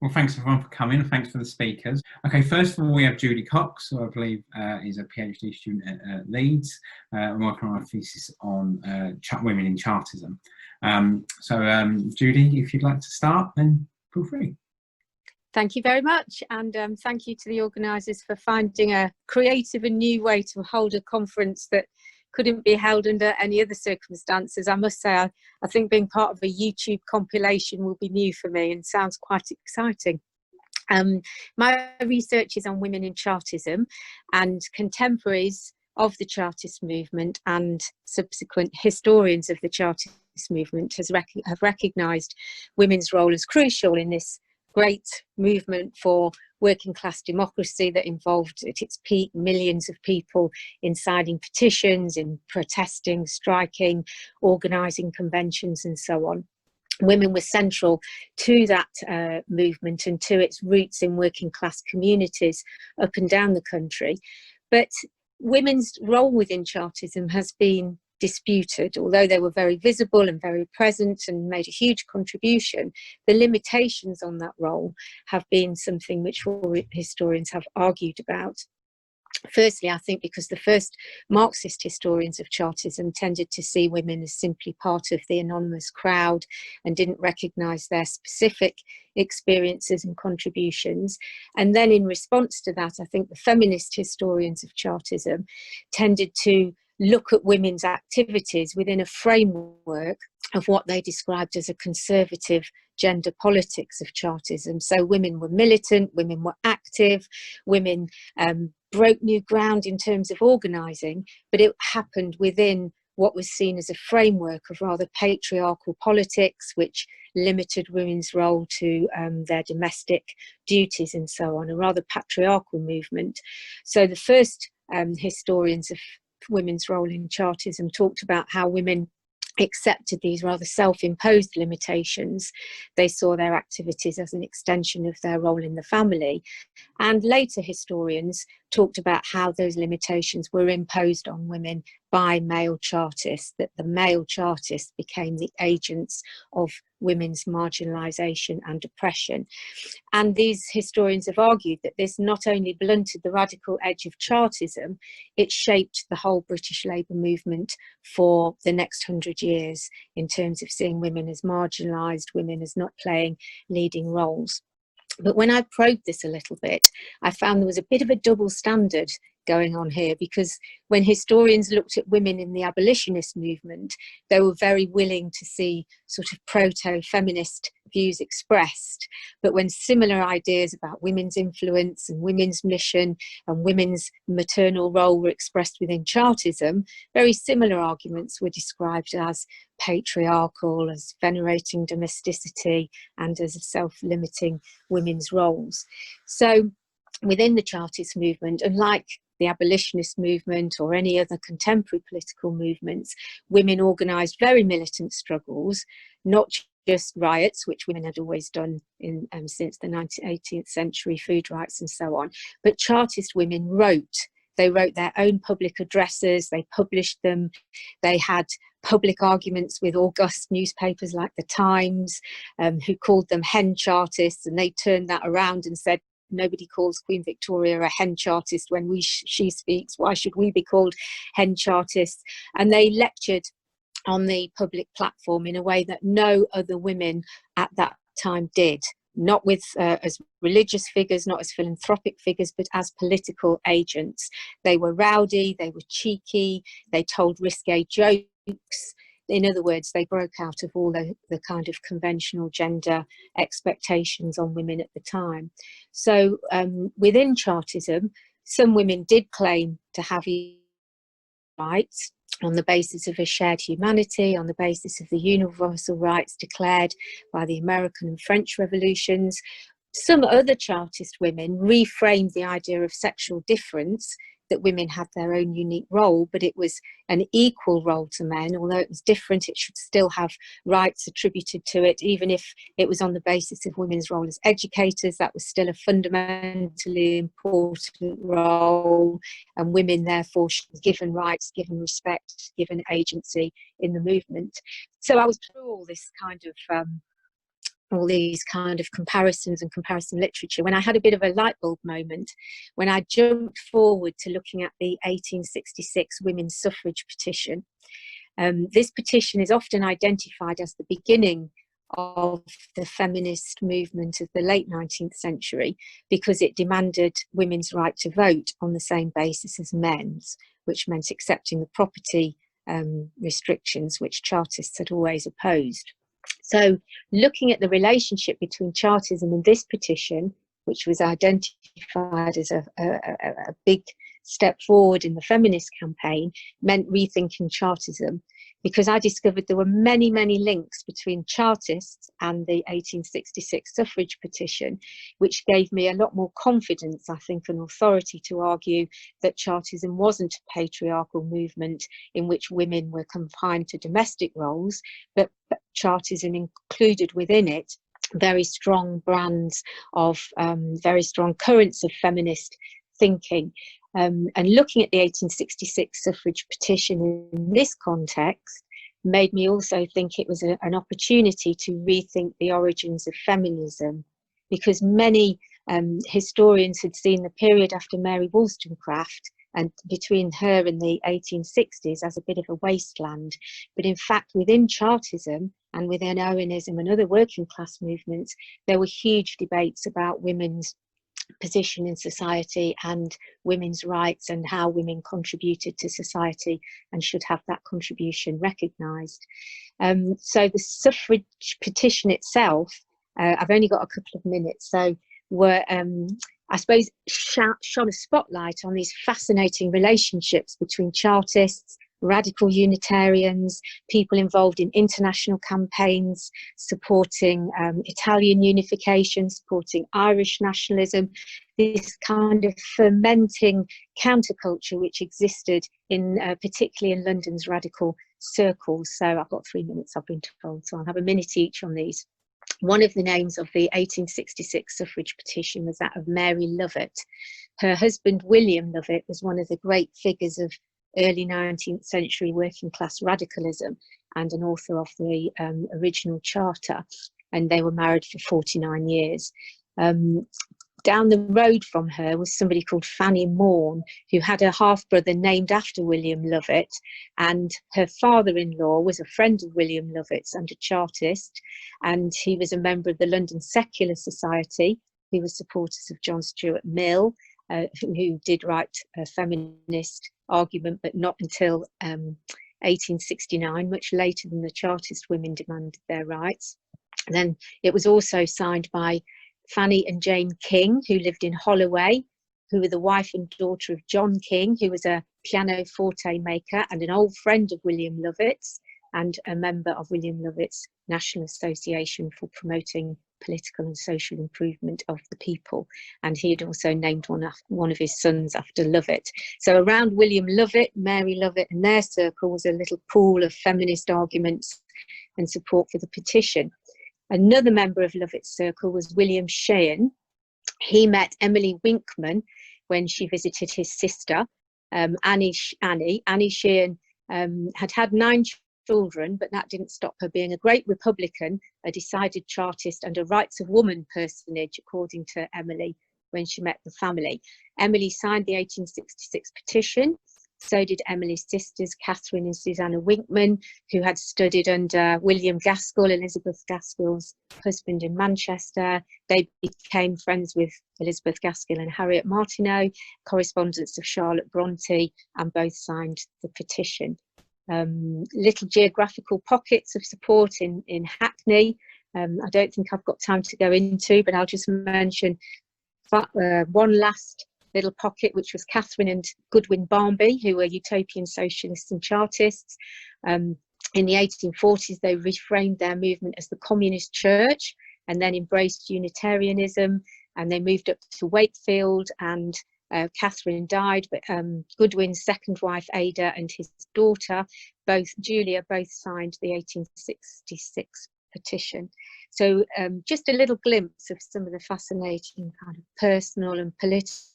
Well, thanks everyone for coming, and thanks for the speakers. Okay, first of all, we have Judy Cox, who I believe is a PhD student at Leeds, working on a thesis on women in Chartism. Judy, if you'd like to start, then feel free. Thank you very much, and thank you to the organisers for finding a creative and new way to hold a conference that couldn't be held under any other circumstances. I must say, I think being part of a YouTube compilation will be new for me and sounds quite exciting. My research is on women in Chartism, and contemporaries of the Chartist movement and subsequent historians of the Chartist movement have recognised women's role as crucial in this great movement for working class democracy that involved at its peak millions of people in signing petitions, in protesting, striking, organising conventions and so on. Women were central to that movement and to its roots in working class communities up and down the country. But women's role within Chartism has been disputed. Although they were very visible and very present and made a huge contribution, the limitations on that role have been something which historians have argued about. Firstly, I think because the first Marxist historians of Chartism tended to see women as simply part of the anonymous crowd and didn't recognise their specific experiences and contributions. And then in response to that, I think the feminist historians of Chartism tended to look at women's activities within a framework of what they described as a conservative gender politics of Chartism. So women were militant, women were active, women broke new ground in terms of organising, but it happened within what was seen as a framework of rather patriarchal politics, which limited women's role to their domestic duties and so on, a rather patriarchal movement. So the first historians of women's role in Chartism talked about how women accepted these rather self-imposed limitations. They saw their activities as an extension of their role in the family. And later historians talked about how those limitations were imposed on women by male Chartists, that the male Chartists became the agents of women's marginalisation and oppression. And these historians have argued that this not only blunted the radical edge of Chartism, it shaped the whole British Labour movement for the next 100 years in terms of seeing women as marginalised, women as not playing leading roles. But when I probed this a little bit, I found there was a bit of a double standard going on here, because when historians looked at women in the abolitionist movement, they were very willing to see sort of proto-feminist views expressed. But when similar ideas about women's influence and women's mission and women's maternal role were expressed within Chartism, very similar arguments were described as patriarchal, as venerating domesticity, and as self-limiting women's roles. So within the Chartist movement, unlike the abolitionist movement or any other contemporary political movements, women organised very militant struggles, not just riots, which women had always done in, since the 18th century, food rights and so on, but Chartist women wrote. They wrote their own public addresses, they published them, they had public arguments with august newspapers like the Times, who called them hen Chartists, and they turned that around and said, nobody calls Queen Victoria a hen Chartist when she speaks. Why should we be called hen Chartists? And they lectured on the public platform in a way that no other women at that time did. Not with as religious figures, not as philanthropic figures, but as political agents. They were rowdy, they were cheeky, they told risque jokes. In other words, they broke out of all the kind of conventional gender expectations on women at the time. So within Chartism, some women did claim to have rights on the basis of a shared humanity, on the basis of the universal rights declared by the American and French revolutions. Some other Chartist women reframed the idea of sexual difference, that women had their own unique role, but it was an equal role to men. Although it was different, it should still have rights attributed to it, even if it was on the basis of women's role as educators. That was still a fundamentally important role, and women therefore should be given rights, given respect, given agency in the movement. So I was through all this kind of all these kind of comparisons and comparison literature, when I had a bit of a light bulb moment, when I jumped forward to looking at the 1866 Women's Suffrage Petition. This petition is often identified as the beginning of the feminist movement of the late 19th century because it demanded women's right to vote on the same basis as men's, which meant accepting the property restrictions which Chartists had always opposed. So looking at the relationship between Chartism and this petition, which was identified as a big step forward in the feminist campaign, meant rethinking Chartism, because I discovered there were many, many links between Chartists and the 1866 suffrage petition, which gave me a lot more confidence, I think, and authority to argue that Chartism wasn't a patriarchal movement in which women were confined to domestic roles, but Chartism included within it very strong brands of very strong currents of feminist thinking. And looking at the 1866 suffrage petition in this context made me also think it was an opportunity to rethink the origins of feminism, because many historians had seen the period after Mary Wollstonecraft and between her and the 1860s as a bit of a wasteland. But in fact, within Chartism and within Owenism and other working class movements, there were huge debates about women's position in society and women's rights and how women contributed to society and should have that contribution recognised. So the suffrage petition itself, I've only got a couple of minutes, so were I suppose shone a spotlight on these fascinating relationships between Chartists, radical Unitarians, people involved in international campaigns, supporting Italian unification, supporting Irish nationalism, this kind of fermenting counterculture which existed in particularly in London's radical circles. So I've got 3 minutes, I've been told, so I'll have a minute each on these. One of the names of the 1866 suffrage petition was that of Mary Lovett. Her husband, William Lovett, was one of the great figures of early 19th century working class radicalism and an author of the original charter, and they were married for 49 years. Down the road from her was somebody called Fanny Maughan, who had a half-brother named after William Lovett, and her father-in-law was a friend of William Lovett's and a Chartist, and he was a member of the London Secular Society. He was supporters of John Stuart Mill, who did write a feminist argument, but not until 1869, much later than the Chartist women demanded their rights. And then it was also signed by Fanny and Jane King, who lived in Holloway, who were the wife and daughter of John King, who was a pianoforte maker and an old friend of William Lovett's and a member of William Lovett's National Association for Promoting Political and Social Improvement of the People. And he had also named one of his sons after Lovett. So around William Lovett, Mary Lovett and their circle was a little pool of feminist arguments and support for the petition. Another member of Lovett's circle was William Sheehan. He met Emily Winkman when she visited his sister, Annie Sheehan had 9 children, but that didn't stop her being a great Republican, a decided Chartist and a rights of woman personage, according to Emily, when she met the family. Emily signed the 1866 petition. So did Emily's sisters, Catherine and Susanna Winkman, who had studied under William Gaskell, Elizabeth Gaskell's husband in Manchester. They became friends with Elizabeth Gaskell and Harriet Martineau, correspondents of Charlotte Bronte, and both signed the petition. Little geographical pockets of support in Hackney. I don't think I've got time to go into, but I'll just mention one last little pocket, which was Catherine and Goodwin Bombay, who were utopian socialists and Chartists. In the 1840s, they reframed their movement as the Communist Church and then embraced Unitarianism, and they moved up to Wakefield, and Catherine died, but Goodwin's second wife, Ada, and his daughter, Julia, both signed the 1866 petition. So just a little glimpse of some of the fascinating kind of personal and political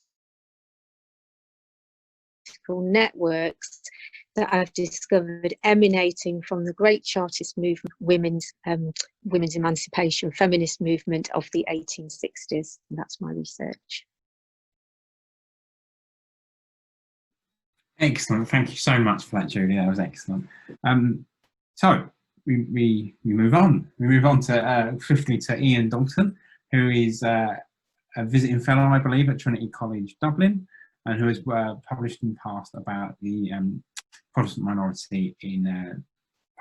political networks that I've discovered emanating from the great Chartist movement, women's emancipation, feminist movement of the 1860s. And that's my research. Excellent. Thank you so much for that, Judy. That was excellent. So we move on. We move on to swiftly to Ian Dalton, who is a visiting fellow, I believe, at Trinity College Dublin, and who has published in the past about the Protestant minority in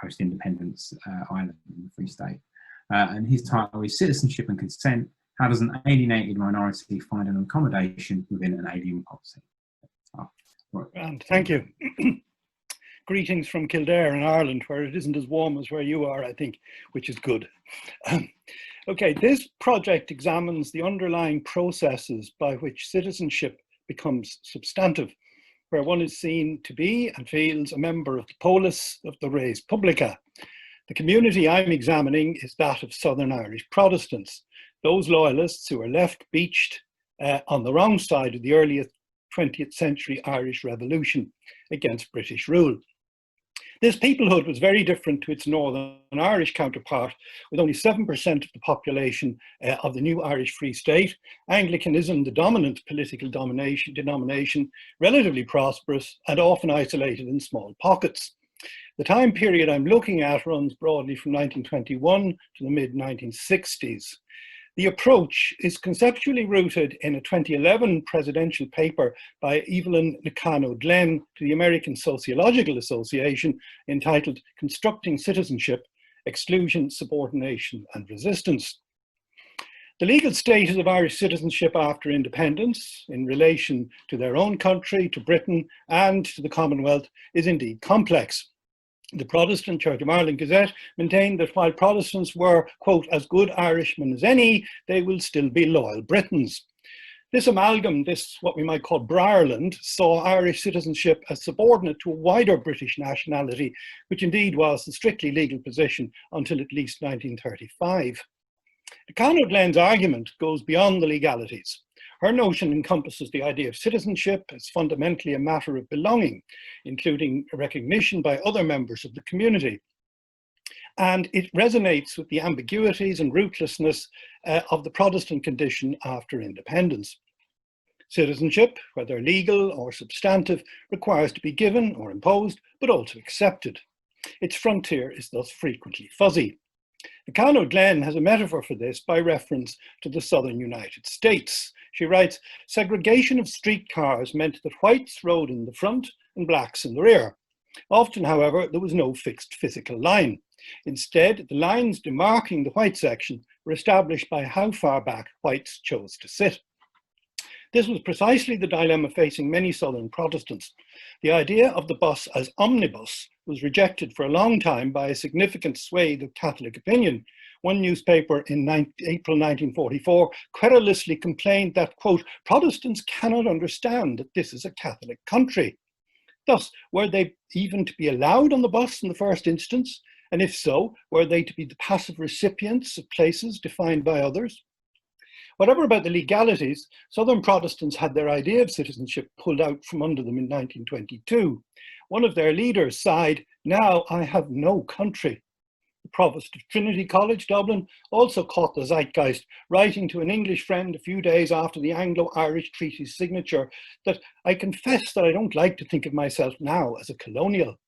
post-independence Ireland in the Free State. And his title is Citizenship and Consent: How Does an Alienated Minority Find an Accommodation Within an Alien Policy? And thank you. Greetings from Kildare in Ireland, where it isn't as warm as where you are, I think, which is good. Okay, this project examines the underlying processes by which citizenship becomes substantive, where one is seen to be and feels a member of the polis of the res publica. The community I'm examining is that of Southern Irish Protestants, those loyalists who are left beached on the wrong side of the earliest 20th century Irish Revolution against British rule. This peoplehood was very different to its Northern Irish counterpart, with only 7% of the population of the new Irish Free State, Anglicanism the dominant political denomination, relatively prosperous and often isolated in small pockets. The time period I'm looking at runs broadly from 1921 to the mid-1960s. The approach is conceptually rooted in a 2011 presidential paper by Evelyn Econo Glenn to the American Sociological Association entitled Constructing Citizenship: Exclusion, Subordination and Resistance. The legal status of Irish citizenship after independence in relation to their own country, to Britain and to the Commonwealth is indeed complex. The Protestant Church of Ireland Gazette maintained that while Protestants were, quote, as good Irishmen as any, they will still be loyal Britons. This amalgam, this what we might call Briarland, saw Irish citizenship as subordinate to a wider British nationality, which indeed was the strictly legal position until at least 1935. Econo Glenn's argument goes beyond the legalities. Her notion encompasses the idea of citizenship as fundamentally a matter of belonging, including recognition by other members of the community. And it resonates with the ambiguities and rootlessness of the Protestant condition after independence. Citizenship, whether legal or substantive, requires to be given or imposed, but also accepted. Its frontier is thus frequently fuzzy. Econo Glenn has a metaphor for this by reference to the southern United States. She writes, segregation of streetcars meant that whites rode in the front and blacks in the rear. Often, however, there was no fixed physical line. Instead, the lines demarking the white section were established by how far back whites chose to sit. This was precisely the dilemma facing many Southern Protestants. The idea of the bus as omnibus was rejected for a long time by a significant swathe of Catholic opinion. One newspaper in April 1944 querulously complained that, quote, Protestants cannot understand that this is a Catholic country. Thus, were they even to be allowed on the bus in the first instance? And if so, were they to be the passive recipients of places defined by others? Whatever about the legalities, Southern Protestants had their idea of citizenship pulled out from under them in 1922. One of their leaders sighed, "Now I have no country." The Provost of Trinity College, Dublin, also caught the zeitgeist, writing to an English friend a few days after the Anglo-Irish Treaty's signature that I confess that I don't like to think of myself now as a colonial.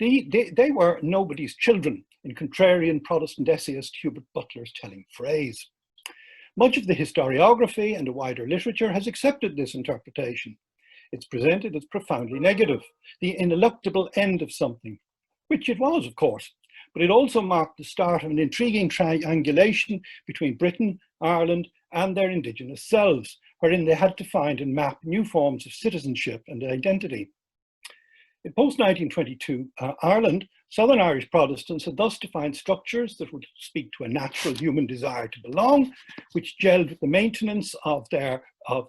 They were nobody's children, in contrarian Protestant essayist Hubert Butler's telling phrase. Much of the historiography and a wider literature has accepted this interpretation. It's presented as profoundly negative, the ineluctable end of something, which it was, of course, but it also marked the start of an intriguing triangulation between Britain, Ireland, and their indigenous selves, wherein they had to find and map new forms of citizenship and identity. In post-1922 Ireland, Southern Irish Protestants had thus defined structures that would speak to a natural human desire to belong, which gelled with the maintenance of their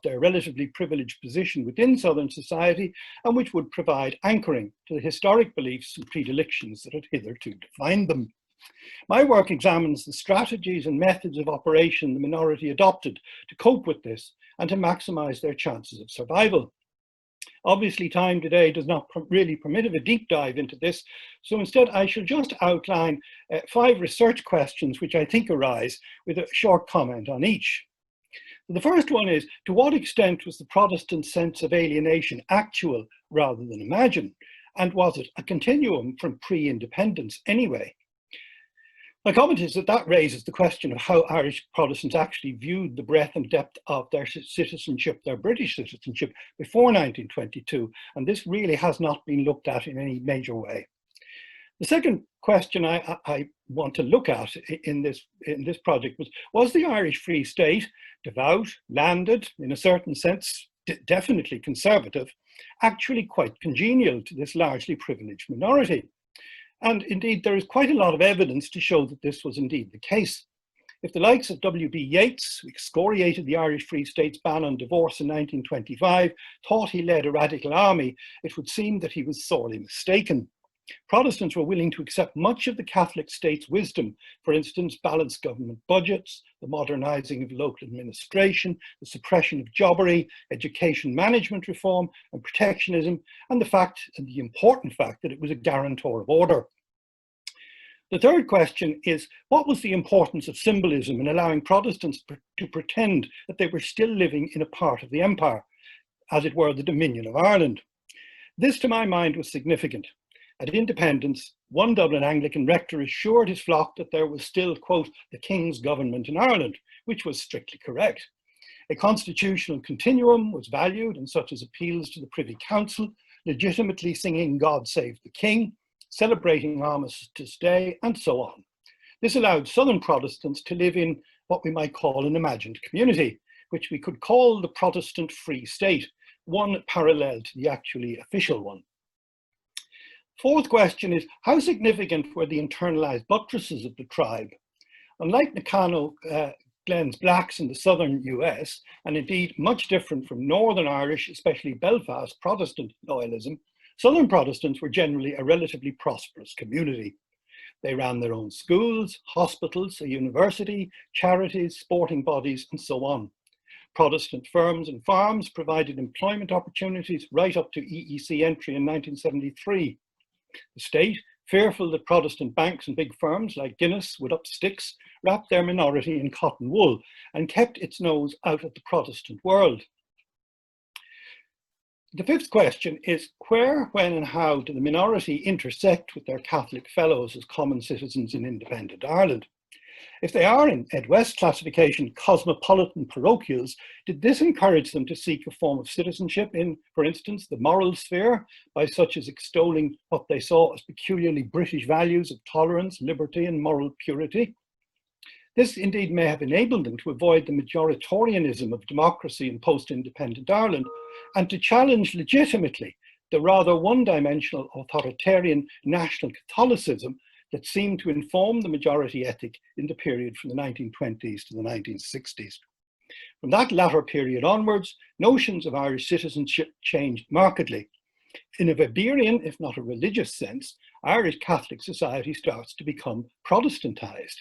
relatively privileged position within Southern society, and which would provide anchoring to the historic beliefs and predilections that had hitherto defined them. My work examines the strategies and methods of operation the minority adopted to cope with this and to maximize their chances of survival. Obviously, time today does not really permit of a deep dive into this, so instead I shall just outline 5 research questions which I think arise, with a short comment on each. The first one is, to what extent was the Protestant sense of alienation actual rather than imagined? And was it a continuum from pre-independence anyway? My comment is that that raises the question of how Irish Protestants actually viewed the breadth and depth of their citizenship, their British citizenship, before 1922, and this really has not been looked at in any major way. The second question I want to look at in this project was the Irish Free State, devout, landed, in a certain sense, definitely conservative, actually quite congenial to this largely privileged minority? And indeed, there is quite a lot of evidence to show that this was indeed the case. If the likes of W.B. Yeats, who excoriated the Irish Free State's ban on divorce in 1925, thought he led a radical army, it would seem that he was sorely mistaken. Protestants were willing to accept much of the Catholic state's wisdom, for instance, balanced government budgets, the modernising of local administration, the suppression of jobbery, education management reform and protectionism, and the important fact that it was a guarantor of order. The third question is, what was the importance of symbolism in allowing Protestants to pretend that they were still living in a part of the empire, as it were the Dominion of Ireland? This, to my mind, was significant. At independence, one Dublin Anglican rector assured his flock that there was still, quote, the King's government in Ireland, which was strictly correct. A constitutional continuum was valued, and such as appeals to the Privy Council, legitimately singing God Save the King, celebrating Armistice Day, and so on. This allowed Southern Protestants to live in what we might call an imagined community, which we could call the Protestant Free State, one parallel to the actually official one. Fourth question is, how significant were the internalized buttresses of the tribe? Unlike Econo Glenn's blacks in the southern US, and indeed much different from Northern Irish, especially Belfast Protestant loyalism, Southern Protestants were generally a relatively prosperous community. They ran their own schools, hospitals, a university, charities, sporting bodies, and so on. Protestant firms and farms provided employment opportunities right up to EEC entry in 1973. The state, fearful that Protestant banks and big firms like Guinness would up sticks, wrapped their minority in cotton wool and kept its nose out of the Protestant world. The fifth question is, where, when and how do the minority intersect with their Catholic fellows as common citizens in independent Ireland? If they are in Ed West classification cosmopolitan parochials, did this encourage them to seek a form of citizenship in, for instance, the moral sphere, by such as extolling what they saw as peculiarly British values of tolerance, liberty, and moral purity? This indeed may have enabled them to avoid the majoritarianism of democracy in post-independent Ireland and to challenge legitimately the rather one-dimensional authoritarian national Catholicism that seemed to inform the majority ethic in the period from the 1920s to the 1960s. From that latter period onwards, notions of Irish citizenship changed markedly. In a Weberian, if not a religious sense, Irish Catholic society starts to become Protestantized.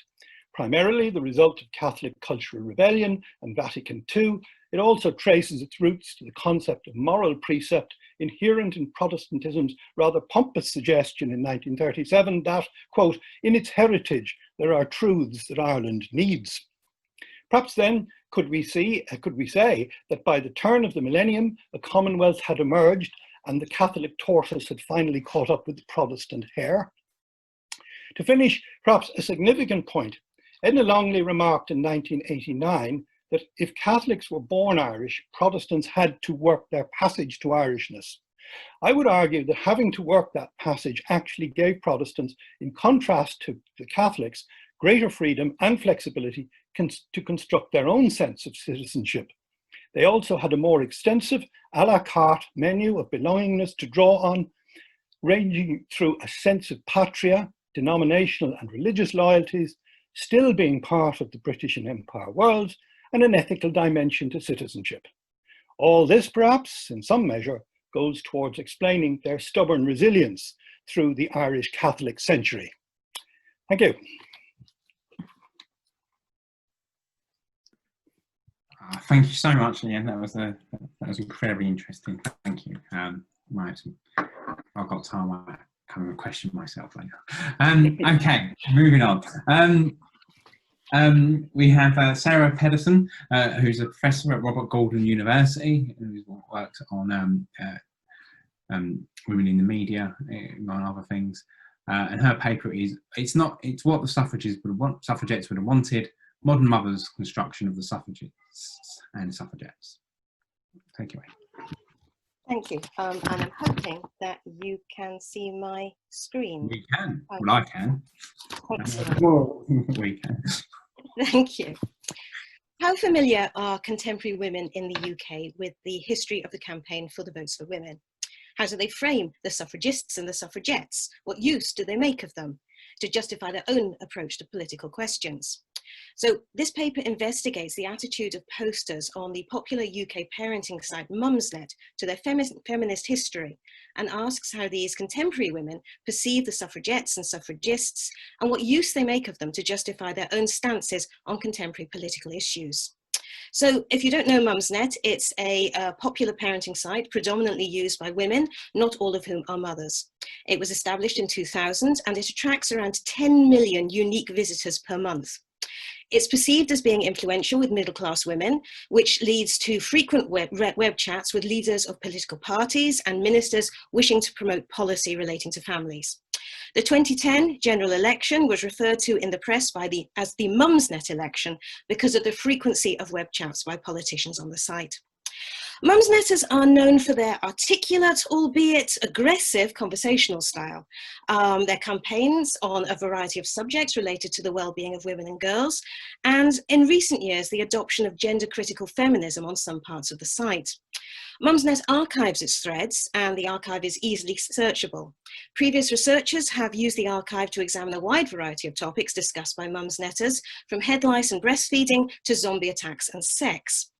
Primarily the result of Catholic cultural rebellion and Vatican II, it also traces its roots to the concept of moral precept inherent in Protestantism's rather pompous suggestion in 1937 that, quote, in its heritage, there are truths that Ireland needs. Perhaps then could we say that by the turn of the millennium, a Commonwealth had emerged and the Catholic tortoise had finally caught up with the Protestant hare. To finish, perhaps a significant point, Edna Longley remarked in 1989 that if Catholics were born Irish, Protestants had to work their passage to Irishness. I would argue that having to work that passage actually gave Protestants, in contrast to the Catholics, greater freedom and flexibility to construct their own sense of citizenship. They also had a more extensive a la carte menu of belongingness to draw on, ranging through a sense of patria, denominational and religious loyalties, still being part of the British and Empire world, and an ethical dimension to citizenship. All this, perhaps, in some measure, goes towards explaining their stubborn resilience through the Irish Catholic century. Thank you. Thank you so much, Ian. That was a That was incredibly interesting. Thank you. I've got time. I kind of question myself later. Okay, moving on. We have Sarah Pedersen, who's a professor at Robert Gordon University, who's worked on women in the media, among other things. And her paper is it's what the suffragettes would have wanted: modern mothers' construction of the suffragists and suffragettes. Take it away. Thank you. And I'm hoping that you can see my screen. We can. Well, I can. Excellent. We can. Thank you. How familiar are contemporary women in the UK with the history of the campaign for the Votes for Women? How do they frame the suffragists and the suffragettes? What use do they make of them to justify their own approach to political questions? So this paper investigates the attitude of posters on the popular UK parenting site Mumsnet to their feminist history, and asks how these contemporary women perceive the suffragettes and suffragists and what use they make of them to justify their own stances on contemporary political issues. So if you don't know Mumsnet, it's a popular parenting site predominantly used by women, not all of whom are mothers. It was established in 2000 and it attracts around 10 million unique visitors per month. It's perceived as being influential with middle-class women, which leads to frequent web chats with leaders of political parties and ministers wishing to promote policy relating to families. The 2010 general election was referred to in the press as the Mumsnet election because of the frequency of web chats by politicians on the site. Mumsnetters are known for their articulate, albeit aggressive, conversational style. Their campaigns on a variety of subjects related to the well-being of women and girls, and in recent years, the adoption of gender-critical feminism on some parts of the site. Mumsnet archives its threads, and the archive is easily searchable. Previous researchers have used the archive to examine a wide variety of topics discussed by Mumsnetters, from head lice and breastfeeding to zombie attacks and sex.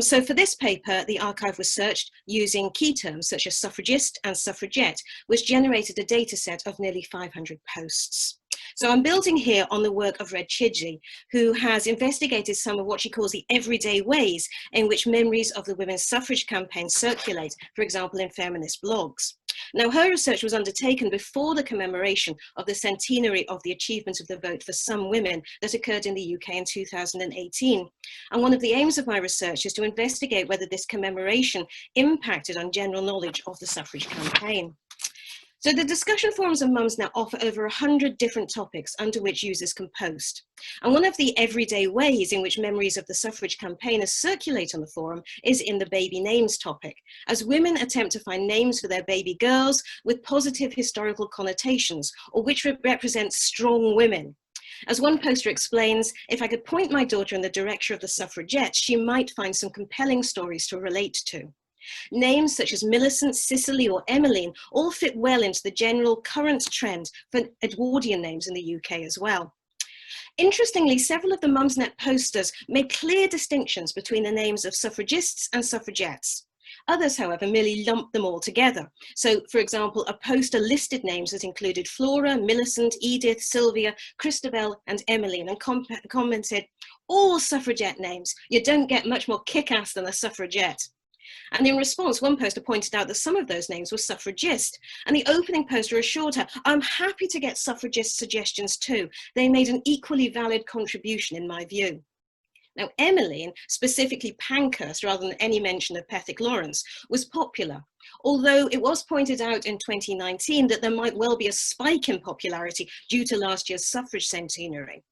So for this paper, the archive was searched using key terms such as suffragist and suffragette, which generated a data set of nearly 500 posts. So I'm building here on the work of Red Chidgey, who has investigated some of what she calls the everyday ways in which memories of the women's suffrage campaign circulate, for example, in feminist blogs. Now, her research was undertaken before the commemoration of the centenary of the achievement of the vote for some women that occurred in the UK in 2018. And one of the aims of my research is to investigate whether this commemoration impacted on general knowledge of the suffrage campaign. So the discussion forums on Mumsnet offer over 100 different topics under which users can post. And one of the everyday ways in which memories of the suffrage campaigners circulate on the forum is in the baby names topic, as women attempt to find names for their baby girls with positive historical connotations, or which represent strong women. As one poster explains, if I could point my daughter in the direction of the suffragettes, she might find some compelling stories to relate to. Names such as Millicent, Cicely or Emmeline all fit well into the general current trend for Edwardian names in the UK as well. Interestingly, several of the Mumsnet posters made clear distinctions between the names of suffragists and suffragettes. Others, however, merely lumped them all together. So, for example, a poster listed names that included Flora, Millicent, Edith, Sylvia, Christabel and Emmeline, and commented, "All suffragette names. You don't get much more kick-ass than a suffragette." And in response, one poster pointed out that some of those names were suffragist, and the opening poster assured her, "I'm happy to get suffragist suggestions too. They made an equally valid contribution in my view." Now, Emmeline, specifically Pankhurst rather than any mention of Pethick Lawrence, was popular, although it was pointed out in 2019 that there might well be a spike in popularity due to last year's suffrage centenary.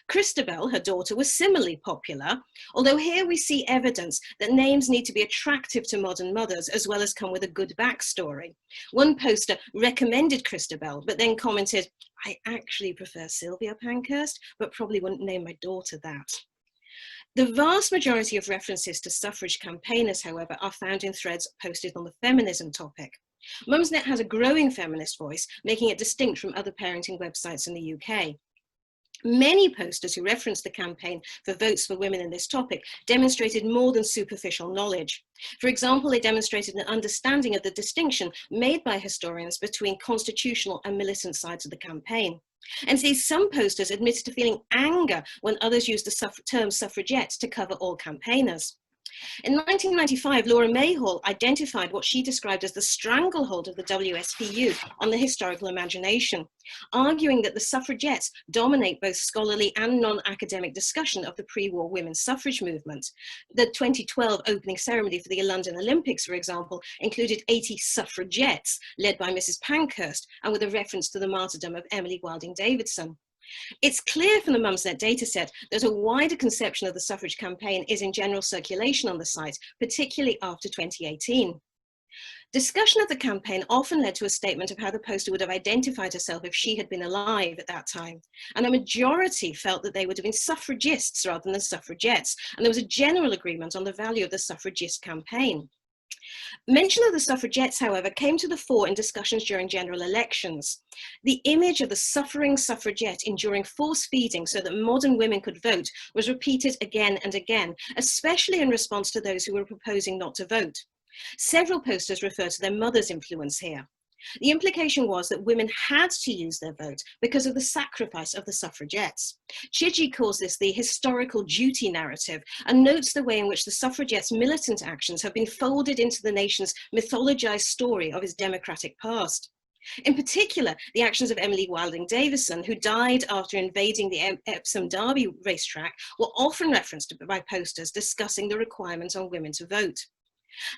Christabel, her daughter, was similarly popular, although here we see evidence that names need to be attractive to modern mothers as well as come with a good backstory. One poster recommended Christabel, but then commented, "I actually prefer Sylvia Pankhurst, but probably wouldn't name my daughter that." The vast majority of references to suffrage campaigners, however, are found in threads posted on the feminism topic. Mumsnet has a growing feminist voice, making it distinct from other parenting websites in the UK. Many posters who referenced the campaign for votes for women in this topic demonstrated more than superficial knowledge. For example, they demonstrated an understanding of the distinction made by historians between constitutional and militant sides of the campaign. And see, some posters admitted to feeling anger when others used the term suffragettes to cover all campaigners. In 1995, Laura Mayhall identified what she described as the stranglehold of the WSPU on the historical imagination, arguing that the suffragettes dominate both scholarly and non-academic discussion of the pre-war women's suffrage movement. The 2012 opening ceremony for the London Olympics, for example, included 80 suffragettes led by Mrs. Pankhurst and with a reference to the martyrdom of Emily Wilding Davidson. It's clear from the Mumsnet dataset that a wider conception of the suffrage campaign is in general circulation on the site, particularly after 2018. Discussion of the campaign often led to a statement of how the poster would have identified herself if she had been alive at that time. And a majority felt that they would have been suffragists rather than suffragettes. And there was a general agreement on the value of the suffragist campaign. Mention of the suffragettes, however, came to the fore in discussions during general elections. The image of the suffering suffragette enduring force feeding so that modern women could vote was repeated again and again, especially in response to those who were proposing not to vote. Several posters refer to their mother's influence here. The implication was that women had to use their vote because of the sacrifice of the suffragettes. Chidgey calls this the historical duty narrative and notes the way in which the suffragettes' militant actions have been folded into the nation's mythologized story of its democratic past. In particular, the actions of Emily Wilding Davidson, who died after invading the Epsom Derby racetrack, were often referenced by posters discussing the requirement on women to vote.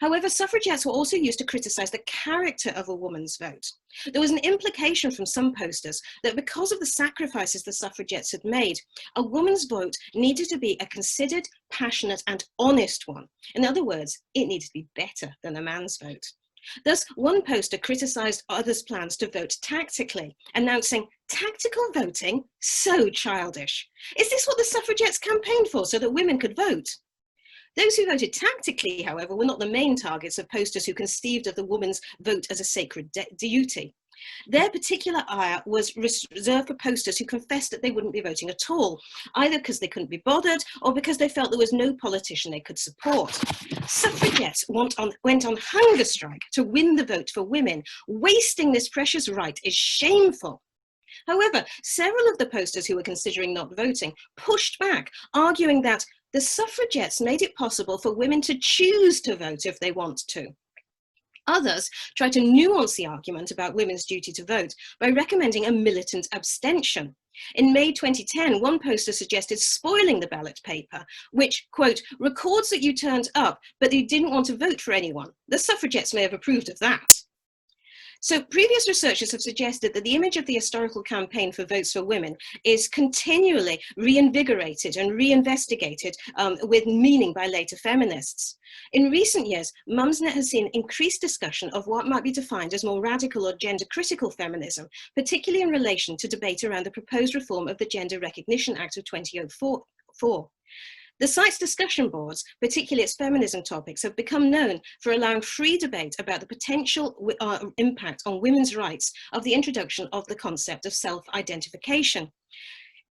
However, suffragettes were also used to criticize the character of a woman's vote. There was an implication from some posters that because of the sacrifices the suffragettes had made, a woman's vote needed to be a considered, passionate, and honest one. In other words, it needed to be better than a man's vote. Thus, one poster criticized others' plans to vote tactically, announcing, "Tactical voting? So childish. Is this what the suffragettes campaigned for, so that women could vote?" Those who voted tactically, however, were not the main targets of posters who conceived of the woman's vote as a sacred duty. Their particular ire was reserved for posters who confessed that they wouldn't be voting at all, either because they couldn't be bothered or because they felt there was no politician they could support. Suffragettes went on hunger strike to win the vote for women. Wasting this precious right is shameful. However, several of the posters who were considering not voting pushed back, arguing that the suffragettes made it possible for women to choose to vote if they want to. Others tried to nuance the argument about women's duty to vote by recommending a militant abstention. In May 2010, one poster suggested spoiling the ballot paper, which, quote, records that you turned up, but you didn't want to vote for anyone. The suffragettes may have approved of that. So previous researchers have suggested that the image of the historical campaign for votes for women is continually reinvigorated and reinvestigated with meaning by later feminists. In recent years, Mumsnet has seen increased discussion of what might be defined as more radical or gender-critical feminism, particularly in relation to debate around the proposed reform of the Gender Recognition Act of 2004. The site's discussion boards, particularly its feminism topics, have become known for allowing free debate about the potential impact on women's rights of the introduction of the concept of self-identification.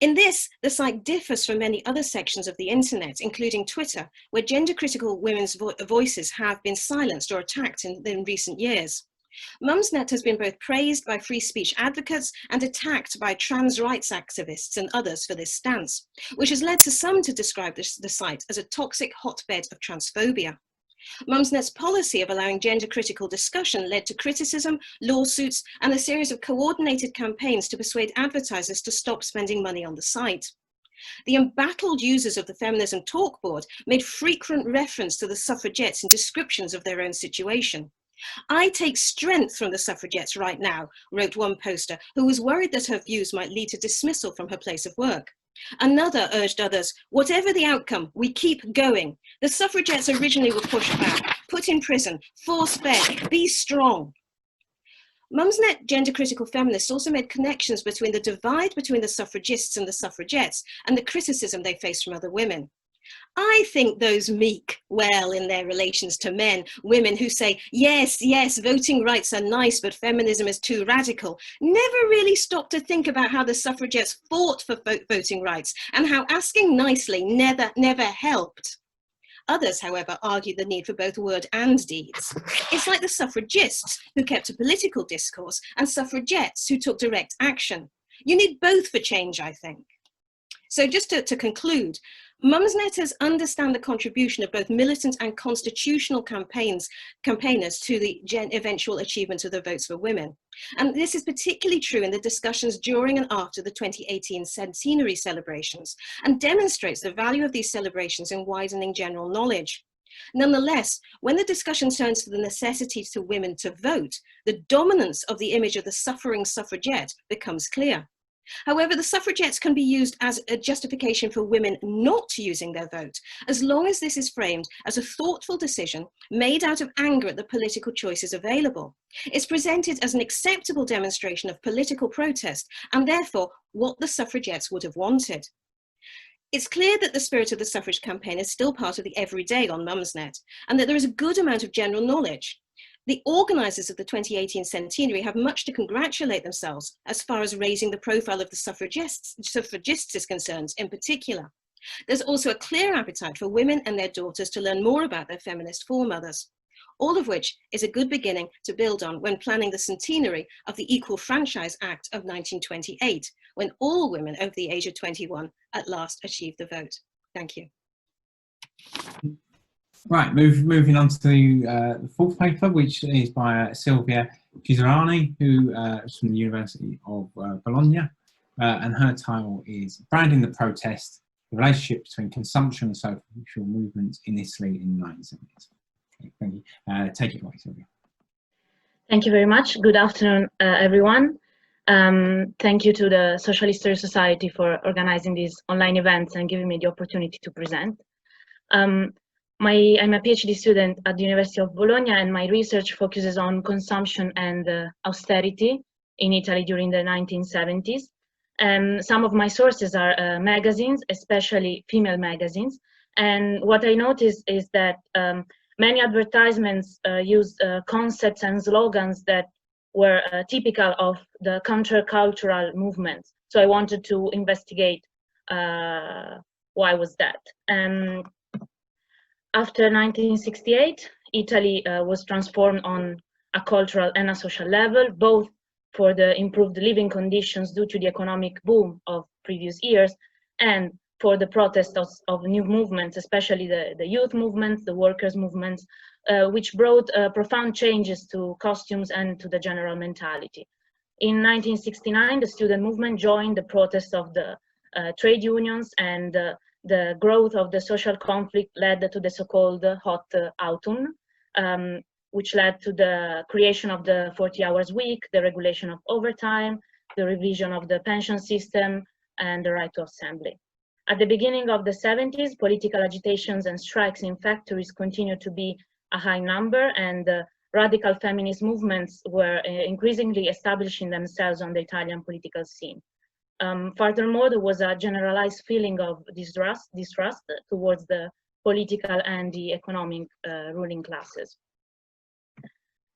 In this, the site differs from many other sections of the internet, including Twitter, where gender-critical women's voices have been silenced or attacked in recent years. Mumsnet has been both praised by free speech advocates and attacked by trans rights activists and others for this stance, which has led to some to describe the site as a toxic hotbed of transphobia. Mumsnet's policy of allowing gender-critical discussion led to criticism, lawsuits, and a series of coordinated campaigns to persuade advertisers to stop spending money on the site. The embattled users of the Feminism Talk Board made frequent reference to the suffragettes in descriptions of their own situation. "I take strength from the suffragettes right now," wrote one poster, who was worried that her views might lead to dismissal from her place of work. Another urged others, "Whatever the outcome, we keep going. The suffragettes originally were pushed back, put in prison, force-fed, be strong." Mumsnet gender-critical feminists also made connections between the divide between the suffragists and the suffragettes and the criticism they faced from other women. "I think those meek, well, in their relations to men, women who say, yes, voting rights are nice, but feminism is too radical, never really stopped to think about how the suffragettes fought for voting rights and how asking nicely never helped." Others, however, argued the need for both word and deeds. It's like the suffragists who kept a political discourse and suffragettes who took direct action. You need both for change, I think. So just to conclude, Mumsnetters understand the contribution of both militant and constitutional campaigners to the eventual achievement of the votes for women. And this is particularly true in the discussions during and after the 2018 centenary celebrations, and demonstrates the value of these celebrations in widening general knowledge. Nonetheless, when the discussion turns to the necessity for women to vote, the dominance of the image of the suffering suffragette becomes clear. However, the suffragettes can be used as a justification for women not using their vote, as long as this is framed as a thoughtful decision made out of anger at the political choices available. It's presented as an acceptable demonstration of political protest, and therefore what the suffragettes would have wanted. It's clear that the spirit of the suffrage campaign is still part of the everyday on Mumsnet, and that there is a good amount of general knowledge. The organisers of the 2018 centenary have much to congratulate themselves as far as raising the profile of the suffragists is concerned in particular. There's also a clear appetite for women and their daughters to learn more about their feminist foremothers, all of which is a good beginning to build on when planning the centenary of the Equal Franchise Act of 1928, when all women over the age of 21 at last achieved the vote. Thank you. Right, moving on to the fourth paper, which is by Silvia Pizzirani, who is from the University of Bologna, and her title is Branding the Protest, the Relationship Between Consumption and Social Movements in Italy in the 1970s. Okay, thank you. Take it away, Silvia. Thank you very much. Good afternoon, everyone. Thank you to the Social History Society for organizing these online events and giving me the opportunity to present. I'm a PhD student at the University of Bologna, and my research focuses on consumption and austerity in Italy during the 1970s. And some of my sources are magazines, especially female magazines. And what I noticed is that many advertisements used concepts and slogans that were typical of the countercultural movement. So I wanted to investigate why was that. After 1968, Italy was transformed on a cultural and a social level, both for the improved living conditions due to the economic boom of previous years and for the protest of new movements, especially the youth movements, the workers' movements, which brought profound changes to costumes and to the general mentality. In 1969, the student movement joined the protests of the trade unions, and the growth of the social conflict led to the so-called hot autumn, which led to the creation of the 40 hours week, the regulation of overtime, the revision of the pension system, and the right to assembly. At the beginning of the 70s, political agitations and strikes in factories continued to be a high number, and radical feminist movements were increasingly establishing themselves on the Italian political scene. Furthermore, there was a generalized feeling of distrust towards the political and the economic ruling classes.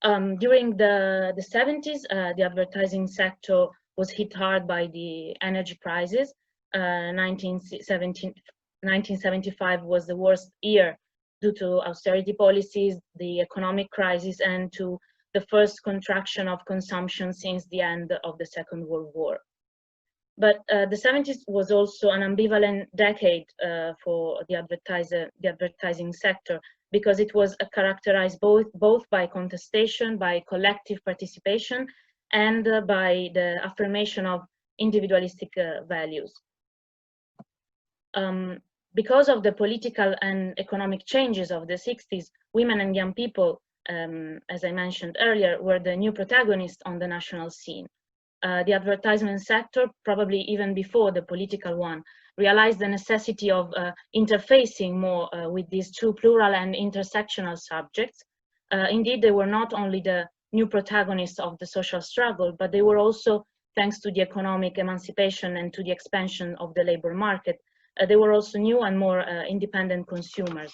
During the 70s, the advertising sector was hit hard by the energy crisis. 1975 was the worst year due to austerity policies, the economic crisis, and to the first contraction of consumption since the end of the Second World War. But the 70s was also an ambivalent decade for the advertising sector, because it was characterized both by contestation, by collective participation, and by the affirmation of individualistic values. Because of the political and economic changes of the 60s, women and young people, as I mentioned earlier, were the new protagonists on the national scene. The advertisement sector, probably even before the political one, realized the necessity of interfacing more with these two plural and intersectional subjects. Indeed, they were not only the new protagonists of the social struggle, but they were also, thanks to the economic emancipation and to the expansion of the labor market, they were also new and more independent consumers.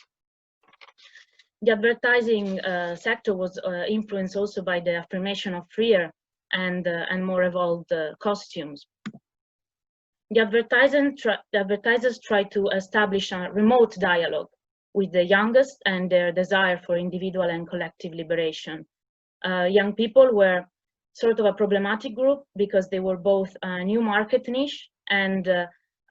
The advertising sector was influenced also by the affirmation of freer and more evolved costumes. The advertisers tried to establish a remote dialogue with the youngest and their desire for individual and collective liberation. Young people were sort of a problematic group because they were both a new market niche and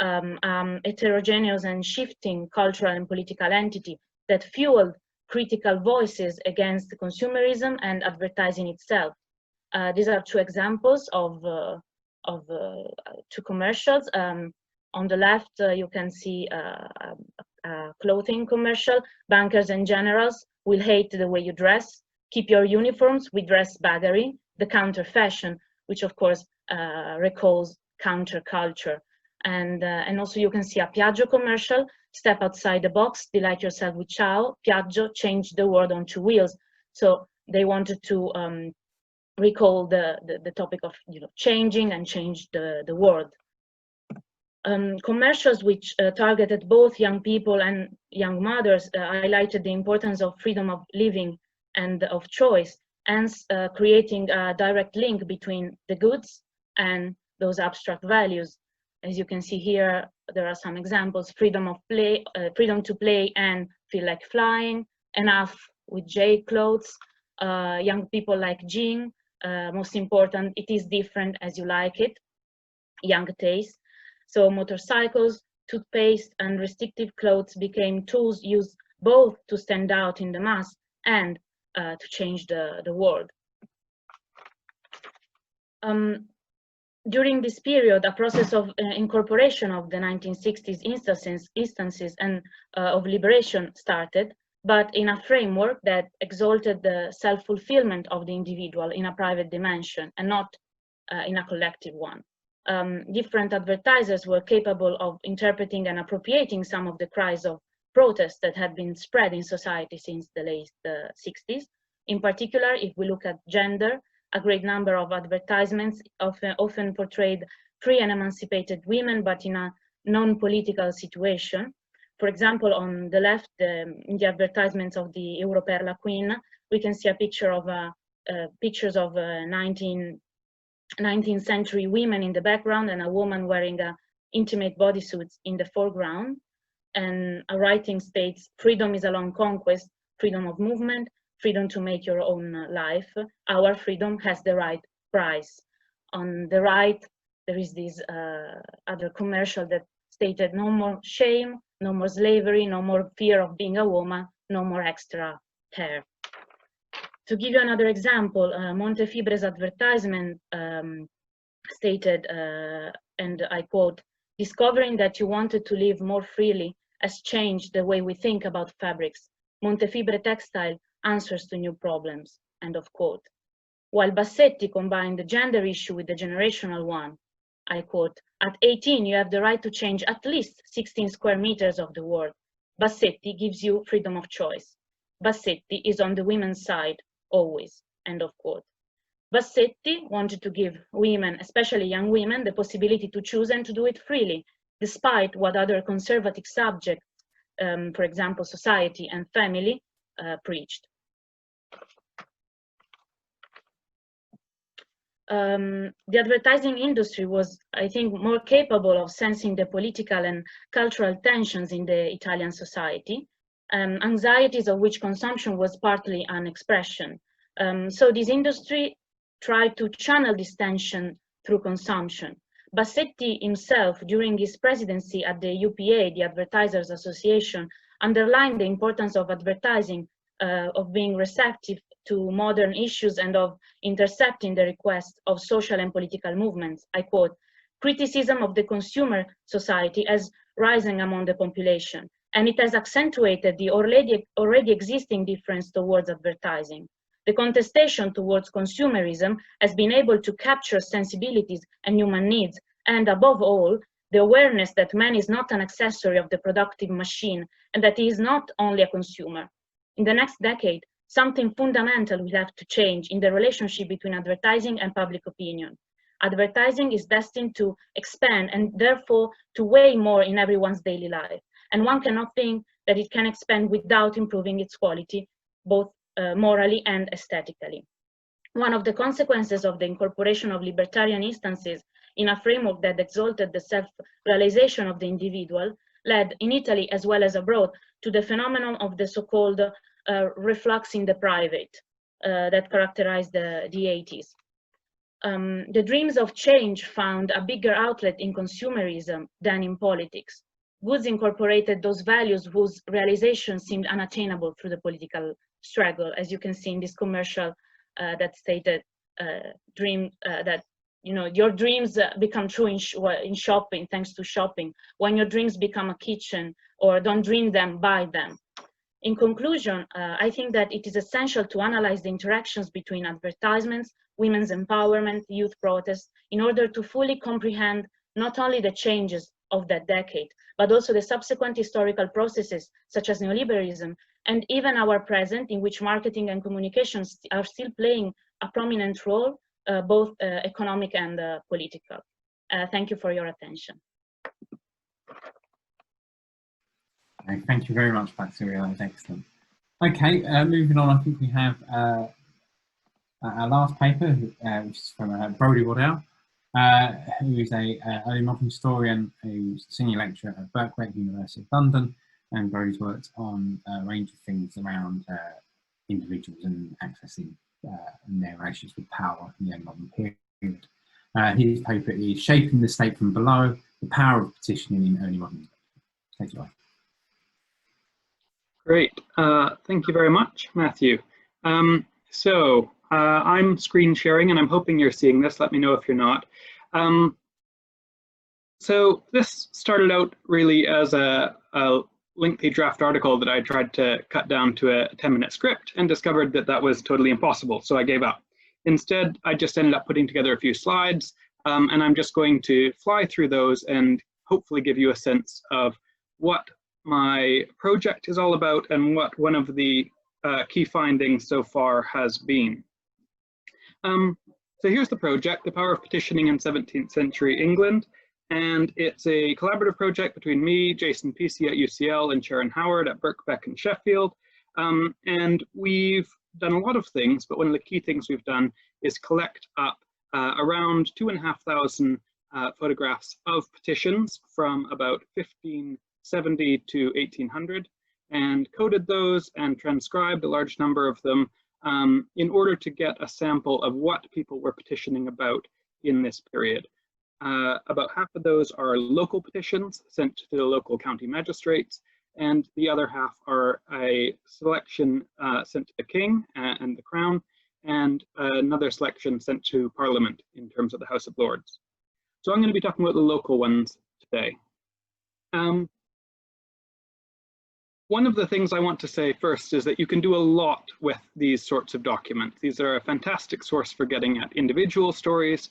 heterogeneous and shifting cultural and political entity that fueled critical voices against consumerism and advertising itself. These are two examples of two commercials. On the left, you can see a clothing commercial. Bankers and generals will hate the way you dress. Keep your uniforms, we dress baggery. The counter fashion, which of course recalls counterculture. And also you can see a Piaggio commercial. Step outside the box, delight yourself with ciao. Piaggio changed the world on 2 wheels. So they wanted to recall the topic of changing and change the world. Commercials which targeted both young people and young mothers highlighted the importance of freedom of living and of choice, and creating a direct link between the goods and those abstract values. As you can see here, there are some examples: freedom of play, freedom to play and feel like flying, enough with J clothes, young people like Jean, most important, it is different as you like it, young taste. So motorcycles, toothpaste, and restrictive clothes became tools used both to stand out in the mass and to change the world. During this period, a process of incorporation of the 1960s instances and of liberation started, but in a framework that exalted the self-fulfillment of the individual in a private dimension and not in a collective one. Different advertisers were capable of interpreting and appropriating some of the cries of protest that had been spread in society since the late 60s. In particular, if we look at gender, a great number of advertisements often portrayed free and emancipated women, but in a non-political situation. For example, on the left, in the advertisements of the Euro per la Queen, we can see a picture of pictures of 19th century women in the background and a woman wearing intimate bodysuits in the foreground. And a writing states, freedom is a long conquest, freedom of movement, freedom to make your own life. Our freedom has the right price. On the right, there is this other commercial that stated, no more shame, no more slavery, no more fear of being a woman, no more extra hair. To give you another example, Montefibre's advertisement stated, and I quote, discovering that you wanted to live more freely has changed the way we think about fabrics. Montefibre Textile answers to new problems, end of quote. While Bassetti combined the gender issue with the generational one, I quote, at 18, you have the right to change at least 16 square meters of the world. Bassetti gives you freedom of choice. Bassetti is on the women's side, always, end of quote. Bassetti wanted to give women, especially young women, the possibility to choose and to do it freely, despite what other conservative subjects, for example, society and family, preached. The advertising industry was, I think, more capable of sensing the political and cultural tensions in the Italian society, anxieties of which consumption was partly an expression. So this industry tried to channel this tension through consumption. Bassetti himself, during his presidency at the UPA, the Advertisers Association, underlined the importance of advertising, of being receptive to modern issues and of intercepting the requests of social and political movements. I quote, criticism of the consumer society as rising among the population, and it has accentuated the already existing difference towards advertising. The contestation towards consumerism has been able to capture sensibilities and human needs, and above all, the awareness that man is not an accessory of the productive machine and that he is not only a consumer. In the next decade, something fundamental will have to change in the relationship between advertising and public opinion. Advertising is destined to expand and therefore to weigh more in everyone's daily life. And one cannot think that it can expand without improving its quality, both morally and aesthetically. One of the consequences of the incorporation of libertarian instances in a framework that exalted the self-realization of the individual led in Italy as well as abroad to the phenomenon of the so-called reflux in the private that characterized the 80s. the dreams of change found a bigger outlet in consumerism than in politics. Goods incorporated those values whose realization seemed unattainable through the political struggle, as you can see in this commercial that stated that your dreams become true in shopping, thanks to shopping. When your dreams become a kitchen, or don't dream them, buy them. In conclusion, I think that it is essential to analyze the interactions between advertisements, women's empowerment, youth protests, in order to fully comprehend not only the changes of that decade, but also the subsequent historical processes such as neoliberalism, and even our present, in which marketing and communications are still playing a prominent role, both economic and political. Thank you for your attention. Okay, thank you very much, Pizzirani. That was excellent. Okay, moving on, I think we have our last paper, which is from Brodie Waddell, who is a early modern historian who's senior lecturer at Birkbeck, University of London, and Brodie's worked on a range of things around individuals and accessing and their relations with power in the early modern period. His paper is Shaping the State from Below, the Power of Petitioning in Early Modern. Take it away. Great, thank you very much, Matthew. I'm screen sharing and I'm hoping you're seeing this. Let me know if you're not. So this started out really as a lengthy draft article that I tried to cut down to a 10-minute script and discovered that that was totally impossible, so I gave up. Instead, I just ended up putting together a few slides, and I'm just going to fly through those and hopefully give you a sense of what my project is all about and what one of the key findings so far has been. So here's the project, The Power of Petitioning in 17th Century England, and it's a collaborative project between me, Jason Pesce at UCL, and Sharon Howard at Birkbeck and Sheffield. And we've done a lot of things, but one of the key things we've done is collect up around 2,500 photographs of petitions from about 1570 to 1800, and coded those and transcribed a large number of them in order to get a sample of what people were petitioning about in this period. About half of those are local petitions sent to the local county magistrates, and the other half are a selection sent to the King and the Crown, and another selection sent to Parliament in terms of the House of Lords. So I'm going to be talking about the local ones today. One of the things I want to say first is that you can do a lot with these sorts of documents. These are a fantastic source for getting at individual stories,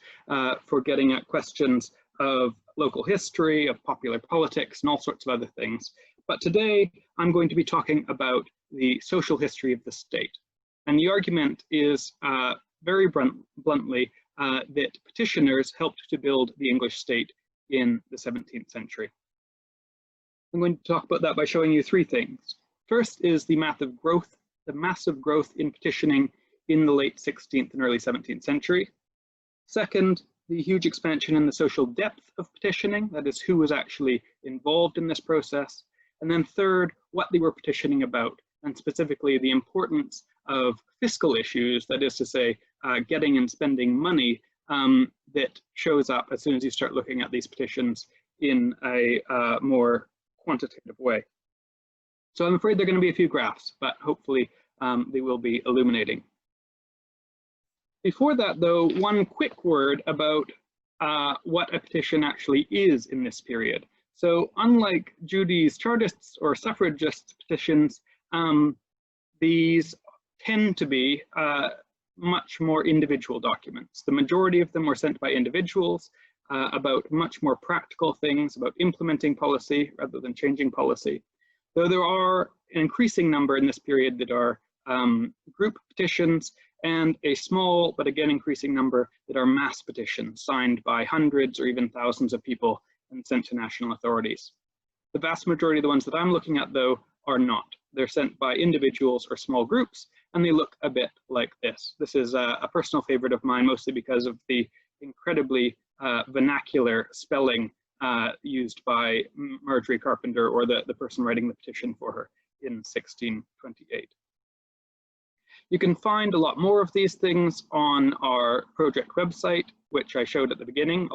for getting at questions of local history, of popular politics, and all sorts of other things. But today, I'm going to be talking about the social history of the state. And the argument is very bluntly that petitioners helped to build the English state in the 17th century. I'm going to talk about that by showing you three things. First is the massive growth in petitioning in the late 16th and early 17th century. Second, the huge expansion in the social depth of petitioning, that is, who was actually involved in this process. And then third, what they were petitioning about, and specifically the importance of fiscal issues, that is to say, getting and spending money that shows up as soon as you start looking at these petitions in a more quantitative way. So I'm afraid there are going to be a few graphs, but hopefully they will be illuminating. Before that, though, one quick word about what a petition actually is in this period. So unlike Judy's Chartists or suffragists petitions, these tend to be much more individual documents. The majority of them were sent by individuals about much more practical things, about implementing policy rather than changing policy. Though there are an increasing number in this period that are group petitions, and a small, but again increasing number that are mass petitions signed by hundreds or even thousands of people and sent to national authorities. The vast majority of the ones that I'm looking at, though, are not. They're sent by individuals or small groups, and they look a bit like this. This is a personal favorite of mine, mostly because of the incredibly vernacular spelling used by Marjorie Carpenter, or the person writing the petition for her in 1628. You can find a lot more of these things on our project website, which I showed at the beginning.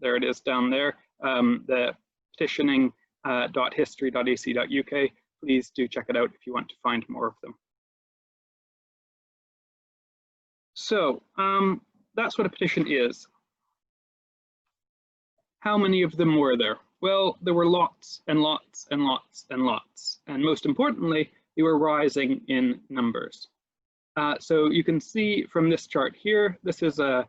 There it is down there, the petitioning.history.ac.uk. Please do check it out if you want to find more of them. So that's what a petition is. How many of them were there? Well, there were lots and lots and lots and lots. And most importantly, they were rising in numbers. So you can see from this chart here, this is an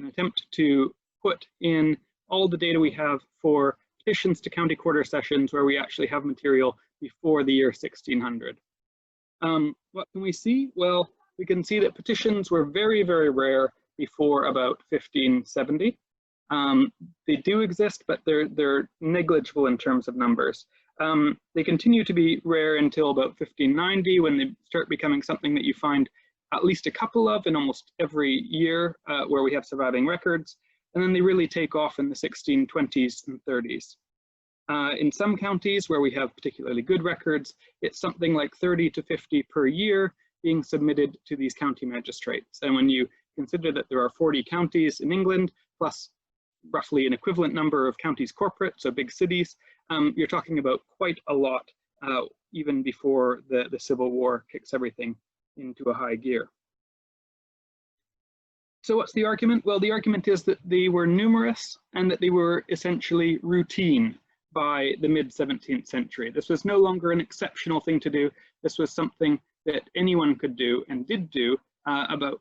attempt to put in all the data we have for petitions to county quarter sessions where we actually have material before the year 1600. What can we see? Well, we can see that petitions were very, very rare before about 1570. They do exist, but they're negligible in terms of numbers. They continue to be rare until about 1590, when they start becoming something that you find at least a couple of in almost every year where we have surviving records. And then they really take off in the 1620s and 30s. In some counties where we have particularly good records, it's something like 30 to 50 per year being submitted to these county magistrates. And when you consider that there are 40 counties in England, plus roughly an equivalent number of counties corporate, so big cities, you're talking about quite a lot, even before the Civil War kicks everything into a high gear. So what's the argument? Well, the argument is that they were numerous and that they were essentially routine by the mid-17th century. This was no longer an exceptional thing to do. This was something that anyone could do and did do about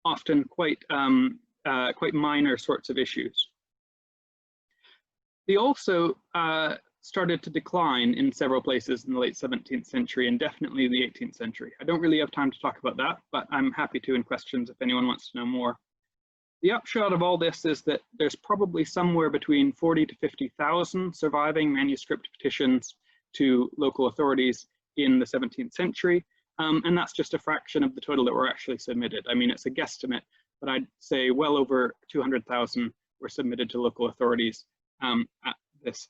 often quite minor sorts of issues. They also started to decline in several places in the late 17th century and definitely the 18th century. I don't really have time to talk about that, but I'm happy to in questions if anyone wants to know more. The upshot of all this is that there's probably somewhere between 40 to 50,000 surviving manuscript petitions to local authorities in the 17th century. And that's just a fraction of the total that were actually submitted. I mean, it's a guesstimate, but I'd say well over 200,000 were submitted to local authorities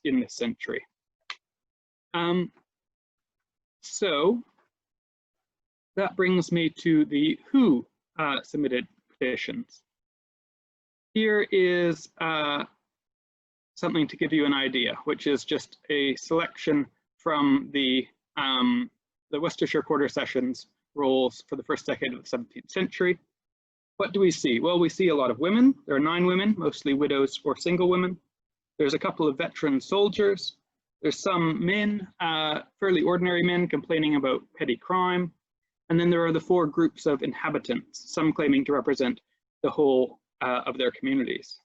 in this century. So that brings me to the who submitted petitions. Here is something to give you an idea, which is just a selection from the Worcestershire Quarter Sessions rolls for the first decade of the 17th century. What do we see? Well, we see a lot of women. There are 9 women, mostly widows or single women. There's a couple of veteran soldiers. There's some men, fairly ordinary men, complaining about petty crime. And then there are the 4 groups of inhabitants, some claiming to represent the whole of their communities.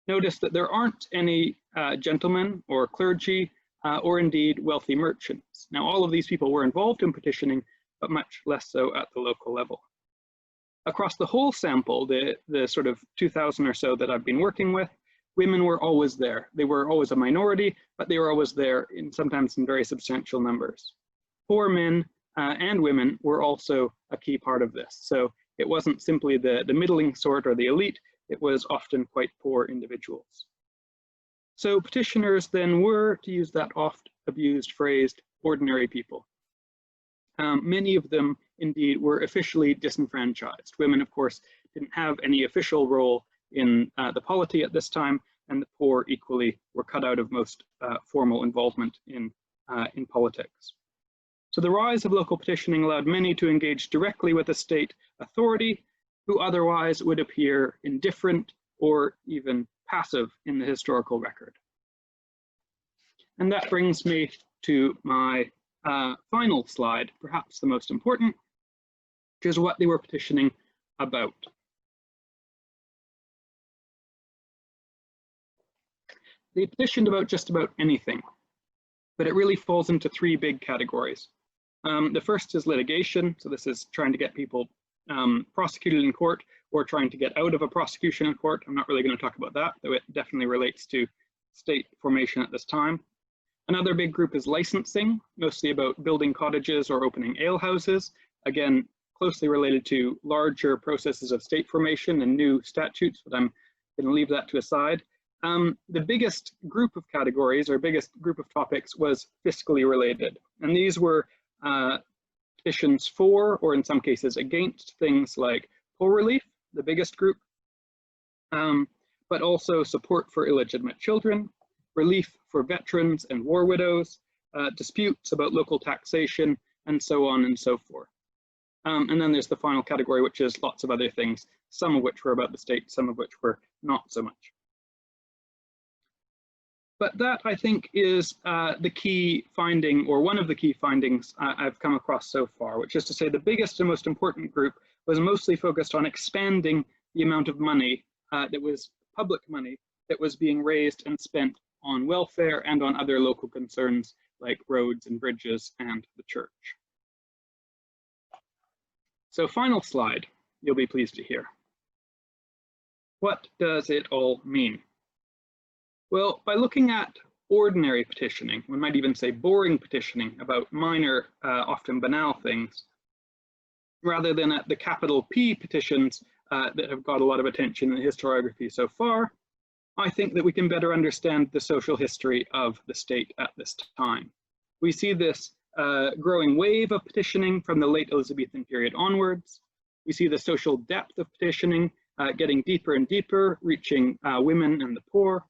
Notice that there aren't any gentlemen or clergy or indeed wealthy merchants. Now, all of these people were involved in petitioning, but much less so at the local level. Across the whole sample, the sort of 2,000 or so that I've been working with, women were always there. They were always a minority, but they were always there, sometimes in very substantial numbers. Poor men and women were also a key part of this. So it wasn't simply the middling sort or the elite, it was often quite poor individuals. So petitioners then were, to use that oft abused phrase, ordinary people. Many of them indeed were officially disenfranchised. Women, of course, didn't have any official role in the polity at this time, and the poor equally were cut out of most formal involvement in politics. So the rise of local petitioning allowed many to engage directly with a state authority who otherwise would appear indifferent or even passive in the historical record. And that brings me to my final slide, perhaps the most important, which is what they were petitioning about. They petitioned about just about anything, but it really falls into 3 big categories. The first is litigation, so this is trying to get people prosecuted in court or trying to get out of a prosecution in court. I'm not really going to talk about that, though it definitely relates to state formation at this time. Another big group is licensing, mostly about building cottages or opening alehouses, again, closely related to larger processes of state formation and new statutes, but I'm going to leave that to a side. The biggest group of categories or biggest group of topics was fiscally related, and these were petitions for, or in some cases against, things like poor relief, the biggest group, but also support for illegitimate children, relief for veterans and war widows, disputes about local taxation, and so on and so forth. And then there's the final category, which is lots of other things, some of which were about the state, some of which were not so much. But that, I think, is the key finding, or one of the key findings I've come across so far, which is to say the biggest and most important group was mostly focused on expanding the amount of money that was public money that was being raised and spent on welfare and on other local concerns like roads and bridges and the church. So final slide, you'll be pleased to hear. What does it all mean? Well, by looking at ordinary petitioning, we might even say boring petitioning about minor, often banal things, rather than at the capital P petitions that have got a lot of attention in the historiography so far, I think that we can better understand the social history of the state at this time. We see this growing wave of petitioning from the late Elizabethan period onwards. We see the social depth of petitioning getting deeper and deeper, reaching women and the poor.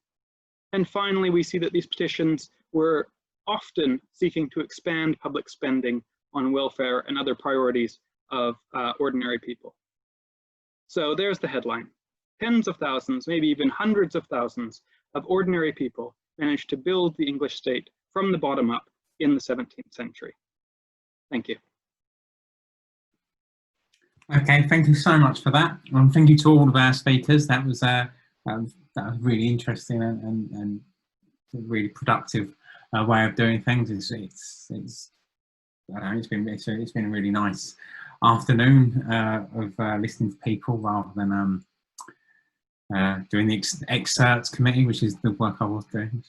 And finally, we see that these petitions were often seeking to expand public spending on welfare and other priorities of ordinary people. So there's the headline. Tens of thousands, maybe even hundreds of thousands of ordinary people managed to build the English state from the bottom up in the 17th century. Thank you. Okay, thank you so much for that. Thank you to all of our speakers. That was really interesting and really productive way of doing things. It's been a really nice afternoon of listening to people rather than doing the excerpts committee, which is the work I was doing.